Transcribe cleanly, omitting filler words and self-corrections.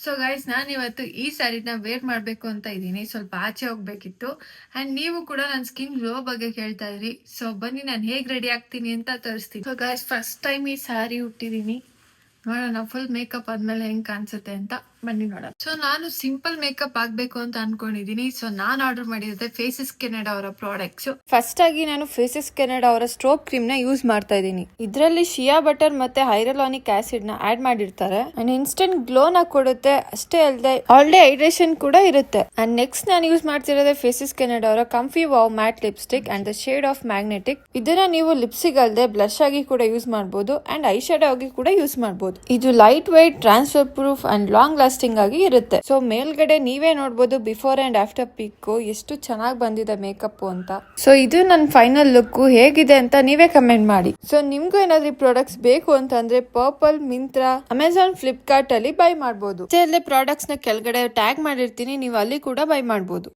So guys, ನಾನು ಇವತ್ತು ಈ ಸ್ಯಾರಿನ ವೇರ್ ಮಾಡಬೇಕು ಅಂತ ಇದ್ದೀನಿ. ಸ್ವಲ್ಪ ಆಚೆ ಹೋಗ್ಬೇಕಿತ್ತು ಅಂಡ್ ನೀವು ಕೂಡ ನನ್ನ ಸ್ಕಿನ್ ಗ್ಲೋ ಬಗ್ಗೆ ಕೇಳ್ತಾ ಇದ್ರಿ. ಸೊ ಬನ್ನಿ ನಾನು ಹೇಗೆ ರೆಡಿ ಆಗ್ತೀನಿ ಅಂತ ತೋರಿಸ್ತೀನಿ. ಸೊ ಗೈಸ್, ಫಸ್ಟ್ ಟೈಮ್ ಈ ಸ್ಯಾರಿ ಉಟ್ಟಿದ್ದೀನಿ. ನೋಡೋಣ ಫುಲ್ ಮೇಕಪ್ ಆದ್ಮೇಲೆ ಹೆಂಗ್ ಕಾಣಿಸುತ್ತೆ ಅಂತ. ಬನ್ನಿ ನೋಡೋಣ. ಸೊ ನಾನು ಸಿಂಪಲ್ ಮೇಕಪ್ ಆಗ್ಬೇಕು ಅಂತ ಅನ್ಕೊಂಡಿದೀನಿ. ಸೊ ನಾನು ಆರ್ಡರ್ ಮಾಡಿರೋದೆ ಫೇಸಸ್ ಕೆನಡಾ ಅವರ ಪ್ರಾಡಕ್ಟ್ಸ್. ಫಸ್ಟ್ ಆಗಿ ನಾನು ಫೇಸಸ್ ಕೆನಡಾ ಅವರ ಸ್ಟ್ರೋಬ್ ಕ್ರೀಮ್ ನ ಯೂಸ್ ಮಾಡ್ತಾ ಇದ್ದೀನಿ. ಇದರಲ್ಲಿ ಶಿಯಾ ಬಟರ್ ಮತ್ತೆ ಹೈರಲಾನಿಕ್ ಆಸಿಡ್ ನ ಆಡ್ ಮಾಡಿರ್ತಾರೆ ಅಂಡ್ ಇನ್ಸ್ಟೆಂಟ್ ಗ್ಲೋ ನ ಕೊಡುತ್ತೆ. ಅಷ್ಟೇ ಅಲ್ಲದೆ ಆಲ್ ಡೇ ಹೈಡ್ರೇಷನ್ ಕೂಡ ಇರುತ್ತೆ. ಅಂಡ್ ನೆಕ್ಸ್ಟ್ ನಾನು ಯೂಸ್ ಮಾಡ್ತಿರೋದೆ ಫೇಸಸ್ ಕೆನಡಾ ಅವರ ಕಂಫಿ wow mat lipstick and the shade of magnetic. ಇದನ್ನ ನೀವು ಲಿಪ್ಸಿಗೆ ಅಲ್ಲದೆ ಬ್ಲಶ್ ಆಗಿ ಕೂಡ ಯೂಸ್ ಮಾಡಬಹುದು ಅಂಡ್ ಐ ಶಾಡೋ ಆಗಿ ಕೂಡ ಯೂಸ್ ಮಾಡಬಹುದು. ಇದು light white, transfer proof and long lasting ಆಗಿ ಇರುತ್ತೆ. ಸೊ ಮೇಲ್ಗಡೆ ನೀವೇ ನೋಡಬಹುದು ಬಿಫೋರ್ ಅಂಡ್ ಆಫ್ಟರ್ ಪಿಕ್ ಎಷ್ಟು ಚೆನ್ನಾಗಿ ಬಂದಿದೆ ಮೇಕಪ್ ಅಂತ. ಸೊ ಇದು ನನ್ನ ಫೈನಲ್ ಲುಕ್. ಹೇಗಿದೆ ಅಂತ ನೀವೇ ಕಮೆಂಟ್ ಮಾಡಿ. ಸೊ ನಿಮ್ಗೂ ಏನಾದ್ರೂ ಪ್ರಾಡಕ್ಟ್ಸ್ ಬೇಕು ಅಂತಂದ್ರೆ ಪರ್ಪಲ್, ಮಿಂತ್ರಾ, ಅಮೆಝಾನ್, ಫ್ಲಿಪ್ಕಾರ್ಟ್ ಅಲ್ಲಿ ಬೈ ಮಾಡಬಹುದು. ಪ್ರಾಡಕ್ಟ್ಸ್ ನ ಕೆಳಗಡೆ ಟ್ಯಾಗ್ ಮಾಡಿರ್ತೀನಿ, ನೀವು ಅಲ್ಲಿ ಕೂಡ ಬೈ ಮಾಡಬಹುದು.